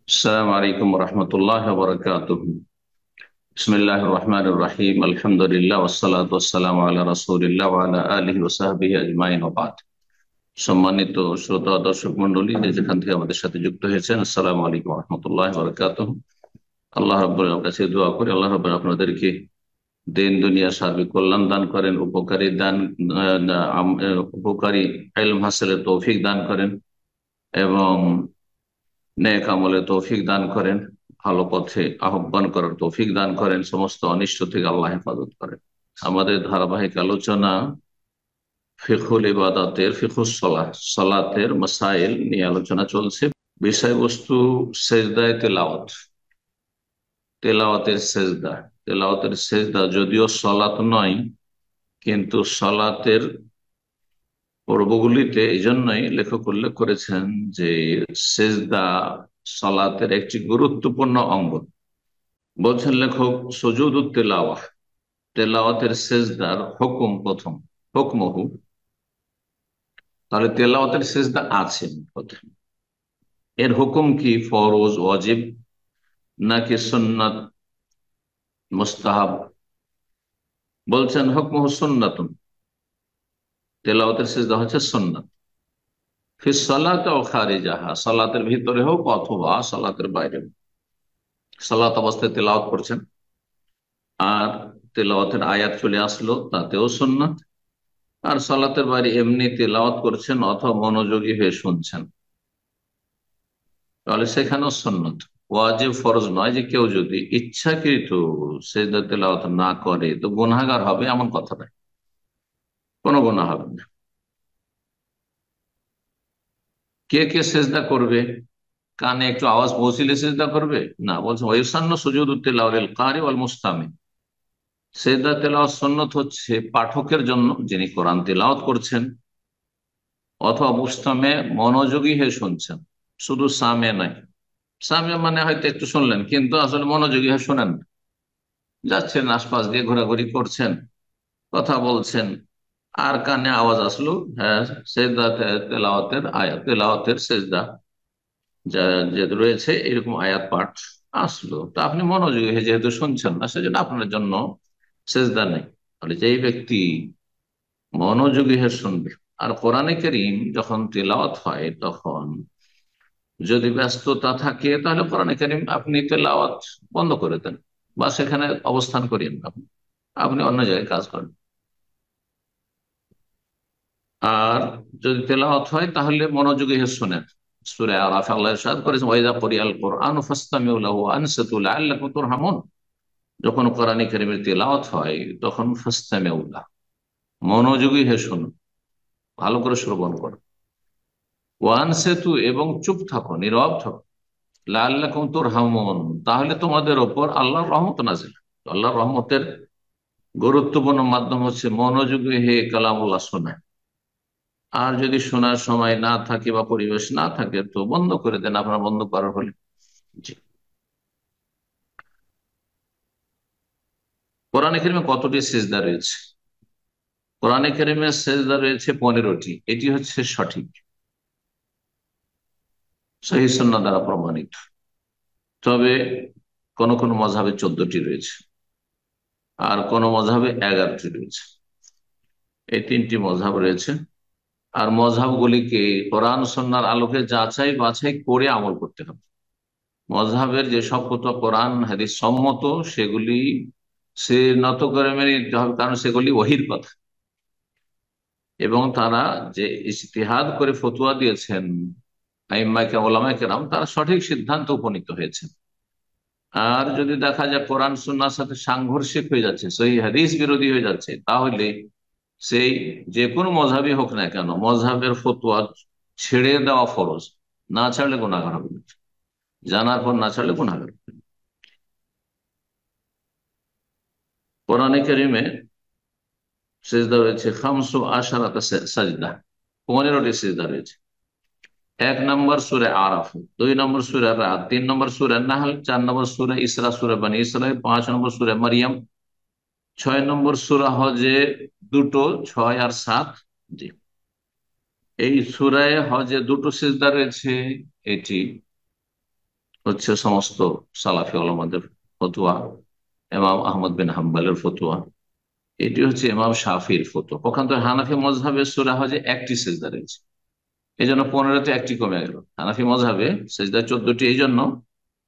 السلام عليكم ورحمة الله وبركاته. بسم الله الرحمن الرحيم. الحمد لله والصلاة والسلام على رسول الله وعلى آله وصحبه أجمعين وبعد. সম্মানিত শ্রোতা দর্শক মন্ডলী, যে যেখান থেকে আমাদের সাথে যুক্ত হয়েছেন, আসসালামু আলাইকুম রহমতুল্লাহ বারাকাতুহু। আল্লাহ রাব্বুল কাছে দোয়া করি আল্লাহ রাব্বুল আপনাদেরকে দিন দুনিয়া সার্বিক কল্যাণ দান করেন, উপকারী ইলম হাসিলের তৌফিক দান করেন এবং নেক আমলে তৌফিক দান করেন, ভালো পথে আহ্বান করার তৌফিক দান করেন, সমস্ত অনিষ্ট থেকে আল্লাহ হেফাজত করেন। আমাদের ধারাবাহিক আলোচনা ফিকহুল ইবাদাতের ফিকহুস সালাহ, সালাতের মাসাইল নিয়ে আলোচনা চলছে। বিষয়বস্তু সেজদায়ে তেলাওয়াত, তেলাওয়াতের সেজদা। তেলাওয়াতের সেজদা যদিও সালাত নয়, কিন্তু সালাতের পর্বগুলিতে এই জন্যই লেখক উল্লেখ করেছেন যে সেজদা সালাতের একটি গুরুত্বপূর্ণ অঙ্গ। বলছেন লেখক, সুজুদুত তেলাওয়াহ, তেলাওয়াতের সেজদার হুকুম প্রথম, হুকমহু। তাহলে তেলাওয়াতের সেজদা আছে প্রথম, এর হুকুম কি? ফরজ, ওয়াজিব নাকি সুন্নাত, মুস্তাহাব? বলছেন হুকমহু সুন্নাতুন, তেলাওয়াতের সেজদা হচ্ছে সুন্নাত। ফিস সালাতে ও খারিজাহা, সালাতের ভিতরে হোক অথবা সালাতের বাইরে হোক। সালাত অবস্থায় তেলাওয়াত করছেন আর তেলাওয়াতের আয়াত চলে আসলো, তাতেও সুন্নাত। আর সালাতের বাইরে এমনি তেলাওয়াত করছেন অথবা মনোযোগী হয়ে শুনছেন, তাহলে সেখানেও সুন্নত। ওয়াজিব ফরজ নয় যে কেউ যদি ইচ্ছাকৃত সেজদা তেলাওয়াত না করে তো গুনাহগার হবে, এমন কথা নয়, কোনো গুনাহ হবে না। কে কে সেজদা করবে? কানে একটু আওয়াজ পৌঁছিলে সেজদা করবে না, বলছে ওয়াইসান্ন সুজুদুত তিলাওয়াতিল কারি ওয়াল মুস্তামি। সেজদা তেলাওয়াত সুন্নত হচ্ছে পাঠকের জন্য, যিনি কোরআন তেলাওয়াত করছেন, অথবা মুস্তামে মনোযোগী হয়ে শুনছেন। শুধু সামে নাই, সামে মানে হয়তো একটু শুনলেন কিন্তু আসলে মনোযোগী হয়ে শোনেন না। যাচ্ছেন আশপাশ দিয়ে ঘোরাঘুরি করছেন, কথা বলছেন, আর কানে আওয়াজ আসলো, হ্যাঁ সেজদা তেলাওয়াতের আয়াত, তেলাওয়াতের সেজদা যা যে রয়েছে এরকম আয়াত পাঠ আসলো, তো আপনি মনোযোগী হয়ে যেহেতু শুনছেন না, সেজন্য আপনার জন্য সেজদা নেই। তাহলে যেই ব্যক্তি মনোযোগী হয়ে শুনবে, আর কোরআনে কারীম যখন তেলাওয়াত হয় তখন যদি ব্যস্ততা থাকে তাহলে কোরআনে কারীম আপনি তেলাওয়াত বন্ধ করে দেন বা সেখানে অবস্থান করিয়েন না, আপনি অন্য জায়গায় কাজ করেন। আর যদি তেলাওয়াত হয় তাহলে মনোযোগী হয়ে শোনেন। সূরা আরাফে আল্লাহ ইরশাদ করেছেন, ওয়াইযা কুরিআল কুরআনু ফাসতামিউ লাহু ওয়া আনসিতু লাআল্লাকুম তুরহামুন। যখন কোরআন কারীমের তেলাওয়াত হয় তখন ফাসতামিউ লাহু, মনোযোগী হয়ে শুনুন, ভালো করে শ্রবণ করুন। ওয়া আনসিতু, এবং চুপ থাকো, নীরব থাকো। লাআল্লাকুম তুরহামুন, তাহলে তোমাদের ওপর আল্লাহর রহমত নাযিল। আল্লাহর রহমতের গুরুত্বপূর্ণ মাধ্যম হচ্ছে মনোযোগী হয়ে কালামুল্লাহ শোনা। আর যদি শোনার সময় না থাকে বা পরিবেশ না থাকে তো বন্ধ করে দেন, আপনার বন্ধ করার হলে। জি। কোরআনে কারিমে কতটি সেজদা রয়েছে? কোরআনে কারিমে সেজদা রয়েছে 15টি, এটি হচ্ছে সঠিক, সহিহ সুন্নাহ দ্বারা প্রমাণিত। তবে কোন কোন মাযহাবে 14টি রয়েছে, আর কোন মাযহাবে 11টি রয়েছে। এই তিনটি মাযহাব রয়েছে। আর মাযহাবগুলিকে কোরআন সুন্নাহর আলোকে যাচাই বাছাই করে আমল করতে হবে। মাযহাবের যে সব কথা কোরআন হাদিস সম্মত সেগুলি সে নত করে মেনে নিতে হবে, কারণ সেগুলি ওহীর কথা, এবং তারা যে ইজতিহাদ করে ফতোয়া দিয়েছেন আইম্মায়ে ওলামায়ে কেরাম, তারা সঠিক সিদ্ধান্ত উপনীত হয়েছেন। আর যদি দেখা যায় কোরআন সুন্নাহর সাথে সাংঘর্ষিক হয়ে যাচ্ছে, সহিহ হাদিস বিরোধী হয়ে যাচ্ছে, তাহলে সেই যে কোনো মযহাবই হোক না কেন, মযহাবের ফতোয়া ছেড়ে দেওয়া ফরজ, না ছাড়লে গুনাহগার হবে, জানার পর না ছাড়লে গুনাহগার হবে। কোরআনে কারিমে সিজদা রয়েছে খামসু আশারাতা সাজদা, 15টি সিজদা রয়েছে। 1 নম্বর সূরা আরাফ, 2 নম্বর সূরা রাদ, 3 নম্বর সূরা নাহল, 4 নম্বর সূরা ইসরা, সূরা বনী ইসরাইল, 5 নম্বর সূরা মারিয়াম, 6 নম্বর সূরা হজে, দুটো 6 আর 7। জি, এই সূরায় হজে দুটো সিজদা রয়েছে। এটি হচ্ছে সমস্ত সালাফি ওলামাদের ফতোয়া, ইমাম আহমদ বিন হাম্বলের ফতোয়া, এটি হচ্ছে ইমাম শাফির ফতোয়া। পক্ষান্তরে হানাফি মজহাবে সূরা হজে একটি সেজদা রয়েছে, এই জন্য 15তে একটি কমে গেল। হানাফি মজহাবে সেজদা 14টি, এই জন্য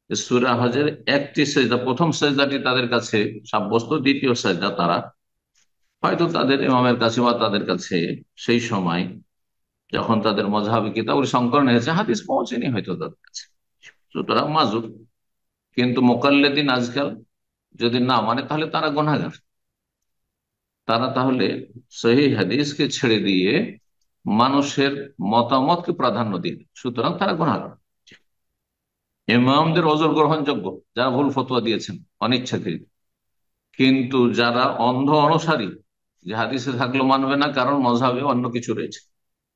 সূরা হজের একটি সেজদা, প্রথম সেজদাটি তাদের কাছে সাব্যস্ত, দ্বিতীয় সেজদা তারা হয়তো তাদের ইমামের কাছে বা তাদের কাছে সেই সময় যখন তাদের মজহাবি কিতাবুল সংকলন হয়েছে হাদিস পৌঁছেনি হয়তো তাদের কাছে, সুতরাং মাজুর। কিন্তু মোকাল্লেদিন আজকাল যদি না মানে তাহলে তারা গুনাহগার, তারা তাহলে সহিহ হাদিসকে ছেড়ে দিয়ে মানুষের মতামতকে প্রাধান্য দিন, সুতরাং তারা গুনাহগার। ইমামদের ওজর গ্রহণযোগ্য যারা ভুল ফতোয়া দিয়েছেন অনিচ্ছাকৃত, কিন্তু যারা অন্ধ অনুসারী, যে হাদিসে থাকলেও মানবে না কারণ মজহাবে অন্য কিছু রয়েছে,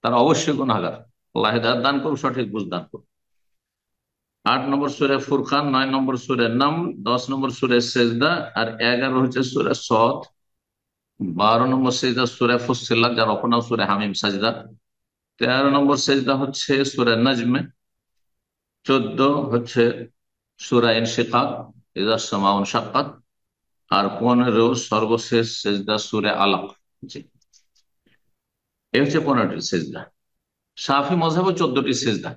তারা অবশ্যই গুনাহগার। আল্লাহ হিদায়াত দান করুন, সঠিক বুঝ দান করুন। 8 নম্বর সূরা ফুরকান, 9 নম্বর সূরা নামল, 10 নম্বর সূরা সেজদা, আর 11 হচ্ছে সূরা সদ, 12 নম্বর সেজদা সূরা ফুসসিলাত যার অপর নাম সূরা হামিম সাজদা, 13 নম্বর সেজদা হচ্ছে সূরা নাজমে, 14 হচ্ছে সূরা ইনশিকাক ইযা সামাউ ইনশাক্কাত, আর 15 সর্বশেষ সেজদা সূরা আলাক। জি, এই হচ্ছে 15টি সেজদা। শাফি মযহাবে 14টি সেজদা,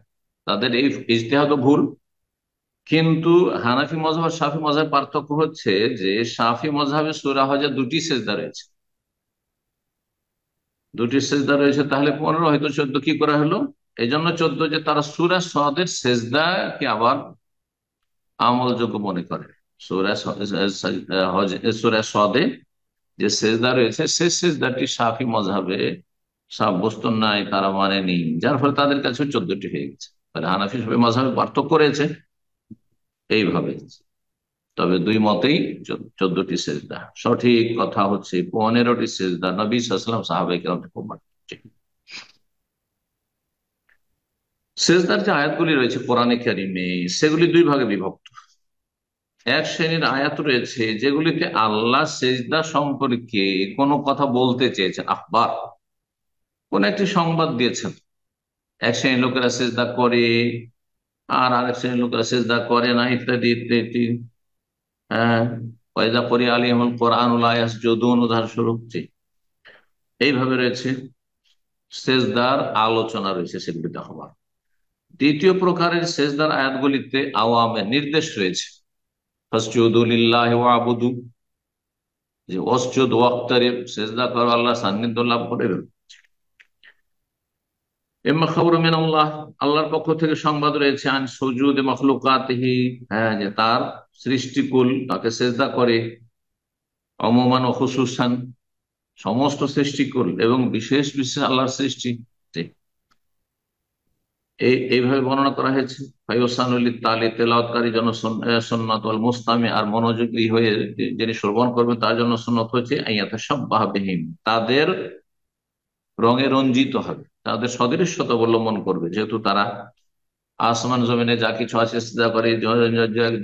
তাদের এই ইজতিহাদ ভুল। কিন্তু হানাফি মযহাব আর শাফি মযহাবের পার্থক্য হচ্ছে যে শাফি মযহাবে সূরা হজে দুটি সেজদা রয়েছে, দুটি সেজদা রয়েছে, তাহলে 15 হয়তো 14 কি করা হলো? এই জন্য 14 যে তারা সূরা সদের সেজদাকে আবার আমলযোগ্য মনে করে। সূরা সূরা সদে যে সেজদা রয়েছে সেই সেজদাটি শাফি মযহাবে সাব্যস্ত নাই, তারা মানেনি, যার ফলে তাদের কাছে 14টি হয়ে গেছে। তাহলে হানাফি শাফি মযহাবে পার্থক্য রয়েছে এইভাবে। তবে দুই মতেই 14টি সেজদা। সঠিক কথা হচ্ছে 15টি সেজদা নবী সাল্লাল্লাহু আলাইহি ওয়াসাল্লাম সাহাবায়ে কেরাম থেকে পাঠিয়েছে। সেজদার যে আয়াতগুলি রয়েছে কোরআনে কারিমে, সেগুলি দুই ভাগে বিভক্ত। এক শ্রেণীর আয়াত রয়েছে যেগুলিতে আল্লাহ সেজদা সম্পর্কে কোনো কথা বলতে চেয়েছেন, আখবার, কোন একটি সংবাদ দিয়েছেন। এক শ্রেণীর লোকেরা সেজদা করে আর আরেক শ্রেণীর লোকেরা সেজদা করে না, ইত্যাদি ইত্যাদি। হ্যাঁ, ওয়াইদা করি আলিমুল কোরআনুল ইয়াসজুদুন উদাহরণস্বরূপ। জি, এইভাবে রয়েছে সেজদার আলোচনা রয়েছে সেগুলিতে হবার। দ্বিতীয় প্রকারের সেজদার আয়াতগুলিতে আওয়ামের নির্দেশ রয়েছে, ফাসজুদু লিল্লাহি ওয়াবুদু, যে ওয়াসজুদ ওয়াক্তারিব, সেজদা করো আল্লাহ সান্নিধ্য লাভ করে। ইম্মা খাবরু মিনাল্লাহ, আল্লাহর পক্ষ থেকে সংবাদ রয়েছে, আন সুজুদি মাখলুকাতিহি, হ্যাঁ, যে তার সৃষ্টিকুল তাকে সেজদা করে, অমুমান ও খুসুসান, সমস্ত সৃষ্টিকুল এবং বিশেষ বিশেষ আল্লাহর সৃষ্টি। এইভাবে বর্ণনা করা হয়েছে। তালি তেলাওয়াতকারী জন্য সুন্নাত, ওয়াল মুস্তামি, আর মনোযোগী হয়ে যিনি শ্রবণ করবেন তার জন্য সুন্নত হচ্ছে আইয়াতাশাব্বাহা বিহিম, তাদের রঙে রঞ্জিত হবে, তাদের সদৃশ্যতা অবলম্বন করবে, যেহেতু তারা আসমান জমিনে যা কিছু আছে সিজদা করে,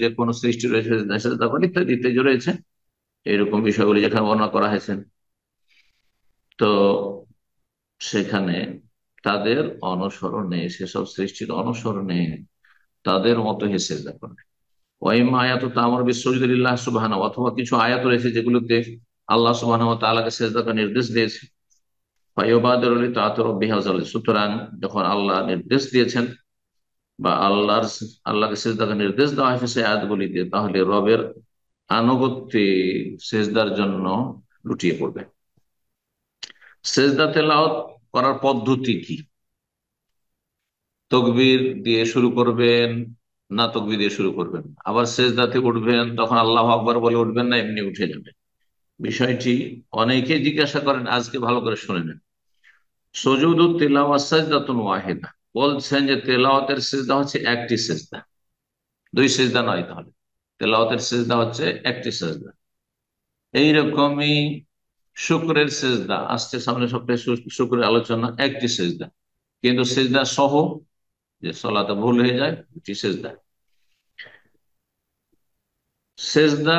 যে কোনো সৃষ্টি রয়েছে সিজদা করে, ইত্যাদি ইত্যাদি রয়েছে, এইরকম বিষয়গুলি যেখানে বর্ণনা করা হয়েছে। তো সেখানে তাদের অনুসরণে, সেসব সৃষ্টির অনুসরণে তাদের মতো সেজদা করবে। ওয়াইমা আয়াত তামর বিশ্বজিদুল্লাহ সুবহানাহু, অথবা কিছু আয়াত রয়েছে যেগুলোতে আল্লাহ সুবহানাহু ওয়া তাআলাকে সেজদা করার নির্দেশ দিয়েছে। ফায়ুবাদিরু তাআতুরু সুতরাং যখন আল্লাহ নির্দেশ দিয়েছেন বা আল্লাহকে সেজদা করার নির্দেশ দেওয়া হয়েছে সেই আয়াতগুলিতে, তাহলে রবের আনুগত্যে সেজদার জন্য লুটিয়ে পড়বে। সেজদা তেলাওয়াত করার পদ্ধতি কি? তকবীর দিয়ে শুরু করবেন না তকবীর দিয়ে শুরু করবেন? আবার সেজদাতে উঠবেন তখন আল্লাহু আকবার বলে উঠবেন না এমনি উঠে যাবেন? বিষয়টি অনেকে জিজ্ঞাসা করেন, আজকে ভালো করে শুনে নেন। সুজুদুত তিলাওয়াত সাজদাতুন ওয়াহিদা, বলছেন যে তেলাওয়াতের সিজদা হচ্ছে একটি সিজদা, দুই সিজদা নয়। তাহলে তেলাওয়াতের সিজদা হচ্ছে একটি সিজদা। এইরকমই শুকরের সিজদা, আসছে সামনে সপ্তাহে শুকরের আলোচনা, একটি সিজদা, কিন্তু সিজদা সহ যে সালাতে ভুল হয়ে যায় দুটি সিজদা। সেজদা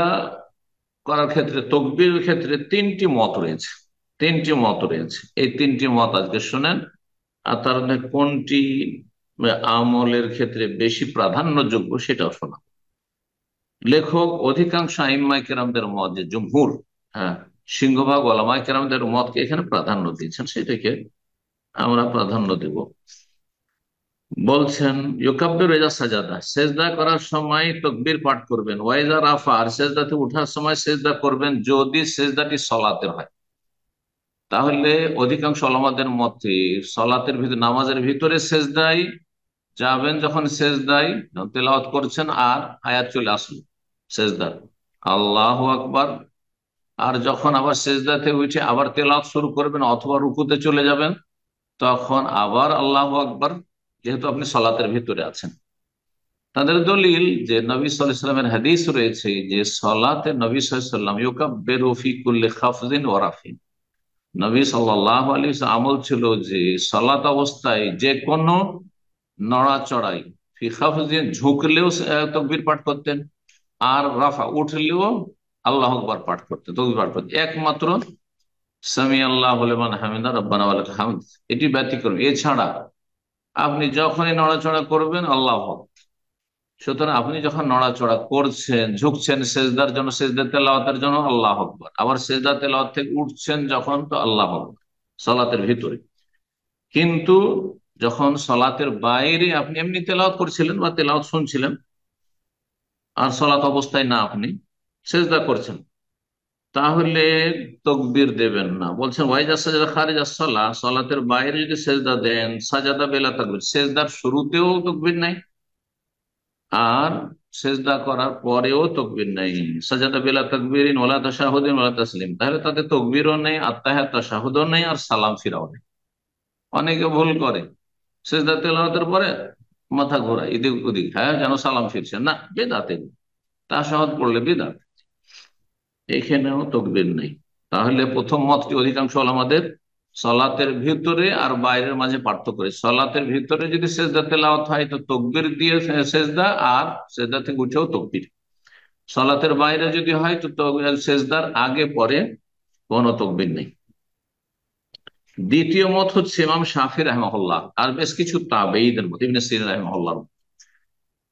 করার ক্ষেত্রে, তকবীরের ক্ষেত্রে তিনটি মত রয়েছে, তিনটি মত রয়েছে। এই তিনটি মত আজকে শোনেন, আর তার মধ্যে কোনটি আমলের ক্ষেত্রে বেশি প্রাধান্যযোগ্য সেটাও শোনা। লেখক অধিকাংশ আইম্মাই কেরামদের মত, যে জমহুর, হ্যাঁ, সিংহভাগ ওলামাই কেরামদের মতকে এখানে প্রাধান্য দিয়েছেন, সেটাকে আমরা প্রাধান্য দেব। বলছেন ইউকাব্বির ওয়াইজা সাজাদা, সেজদা করার সময় তাকবীর পাঠ করবেন, ওয়াইজা রাফা, আর সেজদাতে ওঠার সময় সেজদা করবেন যদি সেজদাটি সলাতের হয়। তাহলে অধিকাংশ ওলামাদের মতে সলাতের ভিতরে, নামাজের ভিতরে সেজদায় যাবেন, যখন সেজদায় তেলাওয়াত করছেন আর আয়াত চলে আসলো সেজদা, আল্লাহু আকবার, আর যখন আবার সেজদাতে উঠে আবার তেলাওয়াত শুরু করবেন অথবা রুকুতে চলে যাবেন, তখন আবার আল্লাহু আকবার, যেহেতু আপনি সলাতের ভিতরে আছেন। তাদের দলিল যে নবী সাল্লাল্লাহু আলাইহি ওয়াসাল্লামের হাদিস রয়েছে যে সলাতে নবী সাল্লাল্লাহু আলাইহি ওয়াসাল্লাম ইউকাব্বিরু ফি কুল্লি খাফজিন ওয়া রাফিন, নবী সাল্লাল্লাহু আলাইহি ওয়াসাল্লাম আমল ছিল যে সলাত অবস্থায় যে কোনো নড়াচড়াই, ফি খাফজিন ঝুঁকলেও তাকবীর পাঠ করতেন, আর রাফা উঠলেও আল্লাহু আকবার পাঠ করতেন, তাকবীর পাঠ করতেন। একমাত্র সামি আল্লাহু লিমান হামিদা রব্বানা ওয়া লাকাল হামদ এটি ব্যতিক্রম। এছাড়া আপনি যখনই নড়াচড়া করবেন আল্লাহু আকবার। সুতরাং আপনি যখন নড়াচড়া করছেন, ঝুঁকছেন সেজদার জন্য, সেজদা তেলাওয়াতের জন্য আল্লাহু আকবার, আবার সেজদা তেলাওয়াত থেকে উঠছেন যখন, তো আল্লাহু আকবার সালাতের ভিতরে। কিন্তু যখন সালাতের বাইরে আপনি এমনি তেলাওয়াত করছিলেন বা তেলাওয়াত শুনছিলেন, আর সালাত অবস্থায় না, আপনি সেজদা করছেন, তাহলে তকবীর দেবেন না। বলছেন ওয়াইজা সাজাদা খারিজ সালাহ, সালাতের বাইরে যদি সেজদা দেন, সাজাদা বেলা তাকবীর, সেজদার শুরুতেও তকবীর নাই আর সেজদা করার পরেও তকবীর নাই, সাজাদা বেলা তাকবীরিন ওয়ালা তাশাহুদিন ওয়ালা তাসলিম, তাহলে তাতে তকবীরও নেই, আত্তাহিয়াত তাশাহুদও নেই, আর সালাম ফিরাও নেই। অনেকে ভুল করে, সেজদা তেলাওয়াতের পরে মাথা ঘোরা এদিক ওদিক, হ্যাঁ যেন সালাম ফিরছে, না, বেদাতে তাশাহুদ পড়লে বেদাত, এখানেও তকবীর নেই। তাহলে প্রথম মতটি অধিকাংশ আমাদের সলাতের ভিতরে আর বাইরের মাঝে পার্থক্য করে। সলাতের ভিতরে যদি সেজদা তেলাওয়াত হয় তো তকবীর দিয়ে সেজদা, আর সেজদা থেকে উঠেও তকবীর। সলাতের বাইরে যদি হয় তো সেজদার আগে পরে কোনো তকবীর নেই। দ্বিতীয় মত হচ্ছে ইমাম শাফি রাহিমাহুল্লাহ আর বেশ কিছু তাবেঈদের মত, ইবনে সিরিন রাহিমাহুল্লাহ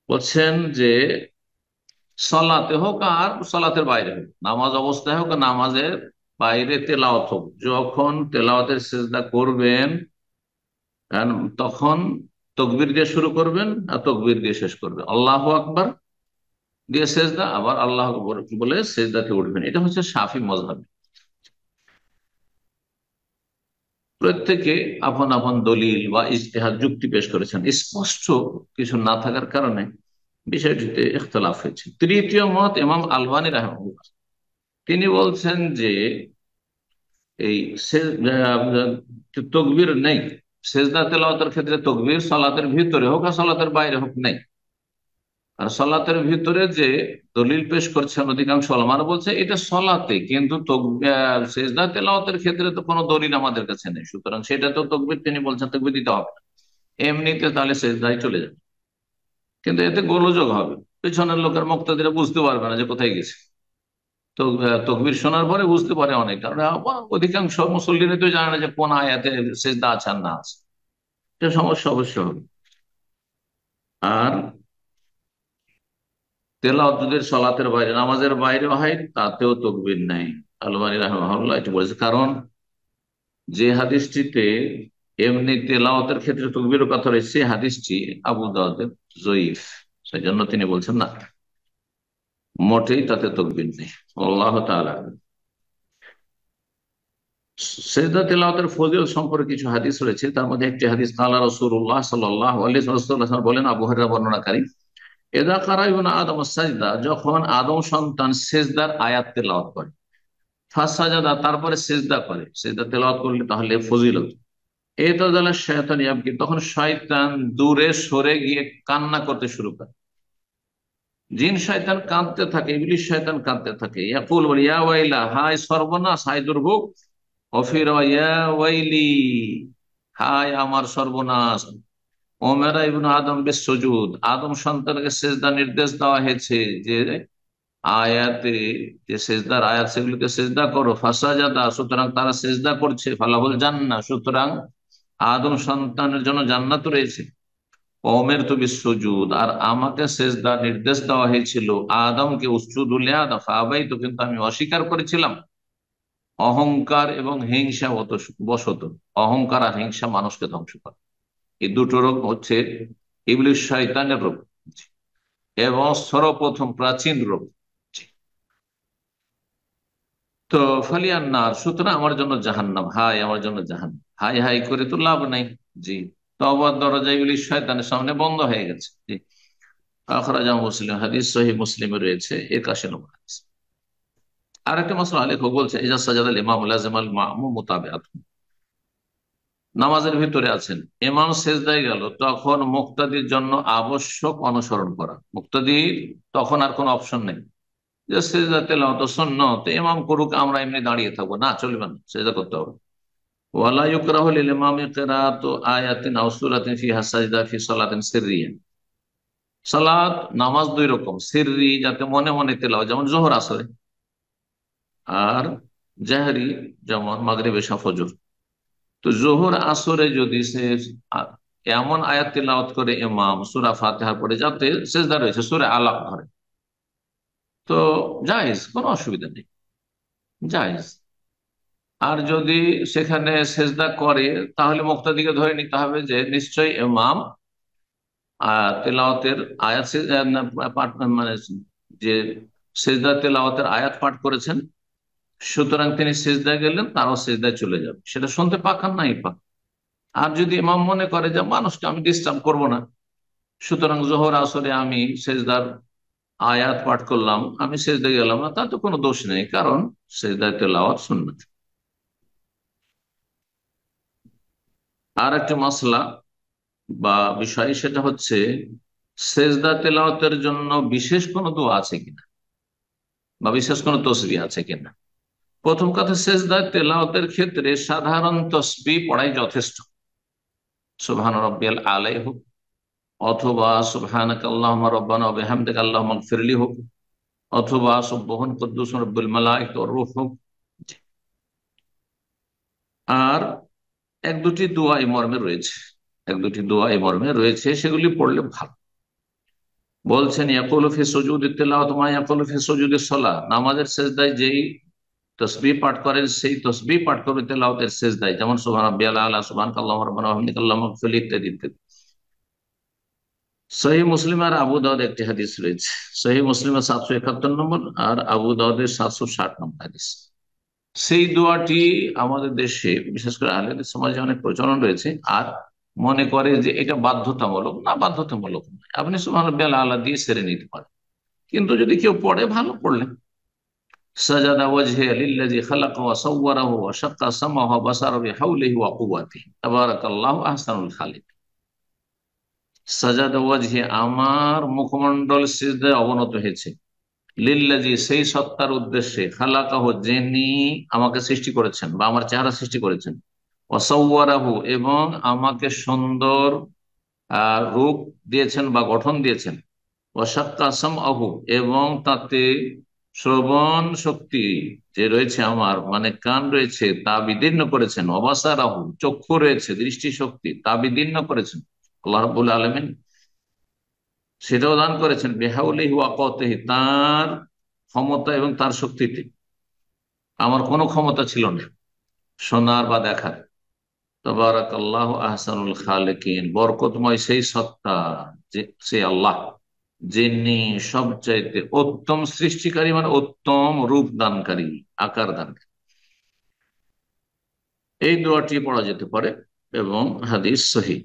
বলছেন যে সলাতে হোক আর সলাতের বাইরে হোক, নামাজ অবস্থায় হোক আর নামাজের বাইরে তেলাওয়াত হোক, যখন তেলাওয়াতের সেজদা করবেন তখন তকবীর দিয়ে শুরু করবেন আর তকবীর দিয়ে শেষ করবেন, আল্লাহু আকবার দিয়ে সেজদা, আবার আল্লাহ আকবার বলে সেজদাতে উঠবেন। এটা হচ্ছে শাফি মযহাব। প্রত্যেকে আপন আপন দলিল বা ইজতিহাদ যুক্তি পেশ করেছেন, স্পষ্ট কিছু না থাকার কারণে বিষয়টিতে ইখতিলাফ হয়েছে। তৃতীয় মত ইমাম আলবানী রাহিমাহুল্লাহ, তিনি বলছেন যে এই তকবীর নেই, সেজদা তেলাওয়াতের ক্ষেত্রে তকবীর সালাতের ভিতরে হোক আর সালাতের বাইরে হোক নেই। আর সালাতের ভিতরে যে দলিল পেশ করছেন অধিকাংশ ওলামারা বলছে এটা সলাতে, কিন্তু সেজদা তেলাওয়াতের ক্ষেত্রে তো কোনো দলিল আমাদের কাছে নেই, সুতরাং সেটা তো তকবীর, তিনি বলছেন তকবীর দিতে হবে না, এমনিতে তাহলে সেজদায় চলে যাবে। কিন্তু এতে গোলযোগ হবে, পেছনের লোকের মুক্তাদিরা বুঝতে পারবে না যে কোথায় গেছে। তো তকবীর শোনার পরে বুঝতে পারে অনেক, কারণ অধিকাংশ মুসল্লিরা তো জানে না যে কোন আয়াতে সেজদা আছে আর না আছে, এটা সমস্যা অবশ্য হবে। আর তেলাওয়াত যদি সলাতের বাইরে, নামাজের বাইরে হয় তাতেও তকবীর নাই। আলবানী রাহিমাহুল্লাহ এটি বলেছে, কারণ যে হাদিসটিতে এমনি তেলাওয়াতের ক্ষেত্রে তকবীরের কথা রয়েছে সেই হাদিসটি আবু দাউদের জয়ীফ, সেই জন্য তিনি বলছেন না, মোটেই তাতে তকবীর নেই। আল্লাহ তাআলা সেজদা তেলাওয়াতের ফজিলত সম্পর্কে কিছু হাদিস রয়েছে, তার মধ্যে একটি হাদিস কালা রাসূলুল্লাহ সাল্লাল্লাহু আলাইহি ওয়াসাল্লাম বলেন, আবু হুরায়রা বর্ণনাকারী, এদা কারা ইবনু আদম সাজদা, যখন আদম সন্তান সেজদার আয়াত তেলাওয়াত করে, ফাসাজাদা তারপরে সেজদা করে, সেজদা তেলাওয়াত করলে তাহলে ফজিলত, এতাজালা শয়তান ইয়াবকি, তখন শয়তান দূরে সরে গিয়ে কান্না করতে শুরু করে, জিন শয়তান কাঁদতে থাকে, ইবলিস শয়তান কাঁদতে থাকে, ইয়াকুল বলে ইয়া ওয়াইলা, হায় সর্বনাশ, হায় দুর্ভোগ, অফির ইয়া ওয়াইলি, হায় আমার সর্বনাশ, ওমেরা ইবনু আদম বিস সুজুদ, আদম সন্তানকে সেজদা নির্দেশ দেওয়া হয়েছে, যে আয়াতে যে সেজদার আয়াত সেগুলিকে সেজদা করো, ফাসাজাদা সুতরাং তারা সেজদা করছে, ফালাহুল জান্নাহ সুতরাং আদম সন্তানের জন্য জান্নাত রয়েছে, কওমের তো বিশ্বজুদ, আর আমাকে সেজদা নির্দেশ দেওয়া হয়েছিল আদমকে উসজুদুল আদম ফাআবাইতু, তো কিন্তু আমি অস্বীকার করেছিলাম। অহংকার এবং হিংসা বশত, অহংকার আর হিংসা মানুষকে ধ্বংস করে। এই দুটো রোগ হচ্ছে ইবলিস শয়তানের রোগ এবং সর্বপ্রথম প্রাচীন রোগ। তো ফালিয়ান্নার, সুতরাং আমার জন্য জাহান্নাম, হাই আমার জন্য জাহান্নাম, হাই হাই করে তো লাভ নাই। জি, তওবার দরজা ইবলিস শয়তানের সামনে বন্ধ হয়ে গেছে। জি, আখরাজা মুসলিম, হাদিস সহিহ মুসলিমে রয়েছে 81 নম্বর হাদিস। আর একটা মাসলা লেখক বলছে, ইজা সাজাদাল ইমাম লাজিমাল মামুম মুতাবিআত, নামাজের ভিতরে আছেন, ইমাম সেজদায় গেল, তখন মুক্তাদির জন্য আবশ্যক অনুসরণ করা। মুক্তাদির তখন আর কোনো অপশন নেই যে সেজদা তেলাওয়াত সুন্নাত, ইমাম করুক আমরা এমনি দাঁড়িয়ে থাকবো, না, চলবে না, সেজদা করতে হবে। ওয়ালা ইউকরাহু লিল ইমামি কিরাআতু আয়াতিন আও সূরাতিন ফিহা সাজদা ফি সালাতিন সিররিয়া। সালাত নামাজ দুই রকম, সিররি যাতে মনে মনে তেলাওয়াত, যেমন যোহর আসরে, আর জাহরি যেমন মাগরিব এশা ফজর। তো জোহর আসরে যদি সে এমন আয়াত তিলাওয়াত করে ইমাম সূরা ফাতিহা পড়ে যাতে সেজদা রয়েছে, সূরা আলাক ধরে, তো জায়েজ, কোনো অসুবিধা নেই, জায়েজ। আর যদি সেখানে সেজদা করে, তাহলে মুক্তাদিকে ধরে নিতে হবে যে নিশ্চয়ই ইমাম তেলাওয়াতের আয়াত পাঠ, মানে যে সেজদা তেলাওয়াতের আয়াত পাঠ করেছেন, সুতরাং তিনি সেজদায় গেলেন, তারাও সেজদায় চলে যাবে, সেটা শুনতে পাক আর নাই পাক। আর যদি ইমাম মনে করে যে মানুষকে আমি ডিস্টার্ব করব না, সুতরাং জোহর আসরে আমি সেজদার আয়াত পাঠ করলাম, আমি সেজদায় গেলাম না, তাতে কোনো দোষ নেই, কারণ সেজদায় তেলাওয়াত সুন্নাত। আর একটা মাসলা বা বিষয়, সেটা হচ্ছে সেজদা তেলাওয়াতের জন্য বিশেষ কোনো দোয়া আছে কিনা, বা বিশেষ কোনো তসবিহ আছে কিনা। প্রথম কথা, সেজদা তেলাওয়াতের ক্ষেত্রে সাধারণ তসবিহ পড়াই যথেষ্ট। সুবহান রাব্বিয়াল আলাই হোক, অথবা সুবহানাকা আল্লাহুম্মা রাব্বানা ওয়া বিহামদিকা আল্লাহুম্মা ইগফিরলি হোক, অথবা সুবহান কুদ্দুস রব্বুল মালাইকা ওয়ার রূহ হোক। আর এক দুটি দোয়া এই মর্মে রয়েছে, এক দুটি দোয়া এই মর্মে রয়েছে, সেগুলি পড়লে ভালো। বলছেন ইয়াকুলু ফি সুজুদি তিলাওয়াত মা ইয়াকুলু ফি সুজুদি সালাহ, নামাজের সেজদায় যেই তসবিহ পাঠ করেন সেই তসবিহ পাঠ করবে তেলাওয়াতের সেজদায়, যেমন সুবহান রাব্বিয়াল আলা, সুবহানাকাল্লাহুম্মা রাব্বানা ওয়া বিহামদিকা আল্লাহুম্মা ইগফিরলি ইত্যাদি ইত্যাদি। সহিহ মুসলিম আর আবু দাউদ একটি হাদিস রয়েছে, সহিহ মুসলিমের 771 নম্বর আর আবু দাউদের 760 নম্বর হাদিস। সেই দোয়াটি আমাদের দেশে, বিশেষ করে আহলে সমাজে অনেক প্রচলন রয়েছে, আর মনে করে যে এটা বাধ্যতামূলক, না, বাধ্যতামূলক নয়, আপনি সুবহান রাব্বিয়াল আলা দিয়ে সেরে নিতে পারেন। কিন্তু যদি কেউ পড়ে, ভালো পড়লেন। সাজাদা ওয়াজহি লিল্লাযী খালাকা ওয়া সাওয়ারাহু ওয়া শাক্কা সামাহু ওয়া বাসারাহু বিহাওলিহি ওয়া কুওয়াতিহি তাবারাকাল্লাহু আহসানুল খালিকিন। সাজাদা ওয়াজহি, আমার মুখমণ্ডল সিজদায় অবনত হয়েছে, লিল্লাযী, সেই সত্তার উদ্দেশ্যে, খালাকাহু, যিনি আমাকে সৃষ্টি করেছেন বা আমার চেহারা সৃষ্টি করেছেন, ওয়াসাওয়ারাহু, এবং আমাকে সুন্দর রূপ দিয়েছেন বা গঠন দিয়েছেন, ওয়াশাক্কা সামআহু, এবং তাতে শ্রবণ শক্তি যে রয়েছে আমার, মানে কান রয়েছে, তা বিদীর্ণ করেছেন, ওয়াবাসারাহু, চক্ষু রয়েছে, দৃষ্টি শক্তি, তা বিদীর্ণ করেছেন আল্লাহ রাব্বুল আলামিন, সেটাও দান করেছেন, বিহাউলিহি ওয়া কুওয়াতিহি, তার ক্ষমতা এবং তার শক্তিতে। আমার কোনো ক্ষমতা ছিল না শোনার বা দেখার। তাবারাকাল্লাহু আহসানুল খালিকিন, বরকতময় সেই সত্তা, যে সে আল্লাহ, যিনি সবচাইতে উত্তম সৃষ্টিকারী, মানে উত্তম রূপ দানকারী, আকার দানকারী। এই দোয়াটি পড়া যেতে পারে এবং হাদিস সহিহ।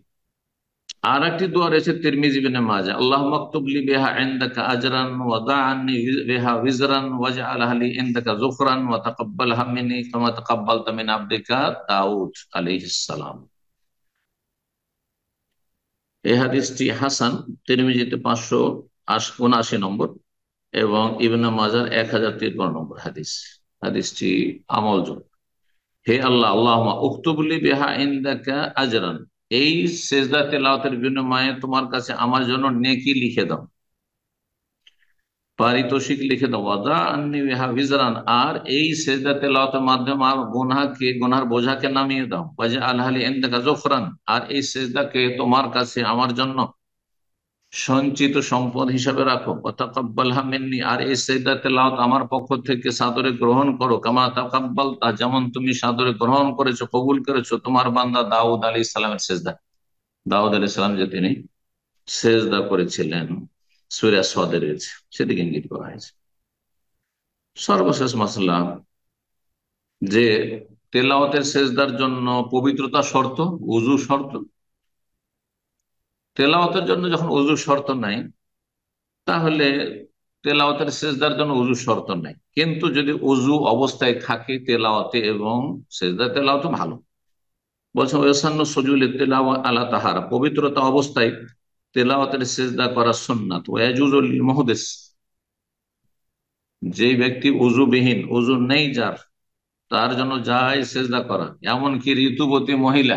আর একটি দোয়া রয়েছে তিরমিজি ইবনে মাজাহ, আল্লাহ মাকতুব লি বিহা ইনদাকা আজরান ওয়া দা'আনি বিহা ওয়িজরান ওয়াজআলহা লি ইনদাকা যুকরান ওয়া তাকাব্বালহা মিন্নি কামা তাকাব্বালতা মিন আবদিকা দাউদ আলাইহিস সালাম। এই হাদিসটি হাসান, তিরমিজিতে 579 নম্বর এবং ইবনে মাজাহ 1053 নম্বর হাদিস। হাদিসটি আমলযোগ্য। হে আল্লাহ, আল্লাহুম্মা উকতুব লি বিহা ইনদাকা আজরান, এই সেজদা তেলাওয়াতের বিনিময়ে তোমার কাছে আমার জন্য নেকি লিখে দাও, পারিতোষিক লিখে দাও। ওয়াদা আন্নি বিহা বিজরান, আর এই সেজদা তেলাওয়াতের মাধ্যমে আমার গুনার বোঝাকে নামিয়ে দাও। ওয়াজআলহা লি ইনদাকা যুকরান, আর এই সেজদাকে তোমার কাছে আমার জন্য সঞ্চিত সম্পদ হিসাবে রাখো, ওয়াতাকাব্বালহা মিন্নি, আর এই সেজদা তেলাওয়াত আমার পক্ষ থেকে সাদরে গ্রহণ করো, কামা তাকাব্বালতা, যেমন তুমি সাদরে গ্রহণ করেছো, কবুল করেছো তোমার বান্দা দাউদ আলাইহিস সালামের সেজদা। দাউদ আলাইহিস সালাম যে তিনি সেজদা করেছিলেন, সূরা সদে রয়েছে, সেদিকে ইঙ্গিত করা হয়েছে। সর্বশেষ মাসলা, যে তেলাওয়াতের সেজদার জন্য পবিত্রতা শর্ত, উযু শর্ত। তেলাওয়াতের জন্য যখন উযু শর্ত নাই, তাহলে তেলাওয়াতের সেজদার জন্য উযু শর্ত নাই। কিন্তু যদি উযু অবস্থায় থাকে তেলাওয়াতে এবং সেজদা, তেলাওয়াত ভালো। বলছেন ওয়াসান্নু সুজুদে তিলাওয়া আলা তাহারা, পবিত্রতা অবস্থায় তেলাওয়াতের সেজদা করা সুন্নাত। ওয়াজুজু লিল মুহদিস, যে ব্যক্তি উযুবিহীন, উযু নেই যার, তার জন্য যায় সেজদা করা। এমনকি ঋতুবতী মহিলা,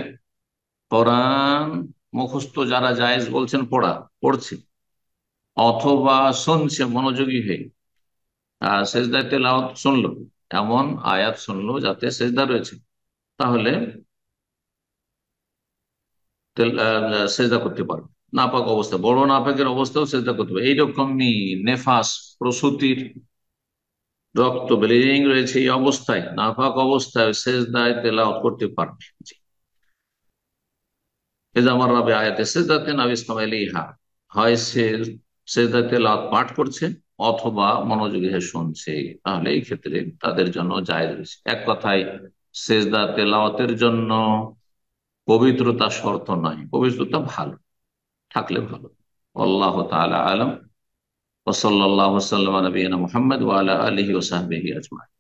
কোরআন মুখস্থ যারা জায়েজ বলছেন পড়া, পড়ছে অথবা শুনছে মনোযোগী হয়ে, সেজদায় তেলাওয়াত শুনলো, এমন আয়াত শুনলো যাতে সেজদা রয়েছে, তাহলে সেজদা করতে পারবে। নাপাক অবস্থা, বড় নাপাকের অবস্থাও সেজদা করতে পারবে। এইরকমই নেফাস, প্রসূতির রক্ত, ব্লিডিং রয়েছে, এই অবস্থায়, নাপাক অবস্থায় সেজদায় তেলাওয়াত করতে পারবে। জি। এজামার রাবে আয়াতে সেজদাতে নাবিস কামাইলিহা, হয় সে সেজদা তেলাওয়াত পাঠ করছে অথবা মনোযোগী হয়ে শুনছে, তাহলে এই ক্ষেত্রে তাদের জন্য জায়েজ রয়েছে। এক কথায়, সেজদা তেলাওয়াতের জন্য পবিত্রতা শর্ত নয়, পবিত্রতা ভালো থাকলে ভালো। আল্লাহ তাআলা আলাম। ওয়া সাল্লাল্লাহু ওয়া সাল্লাম আলা নবিয়িনা মুহাম্মদ ওয়া আলা আলিহি ওয়া সাহবিহি আজমাইন।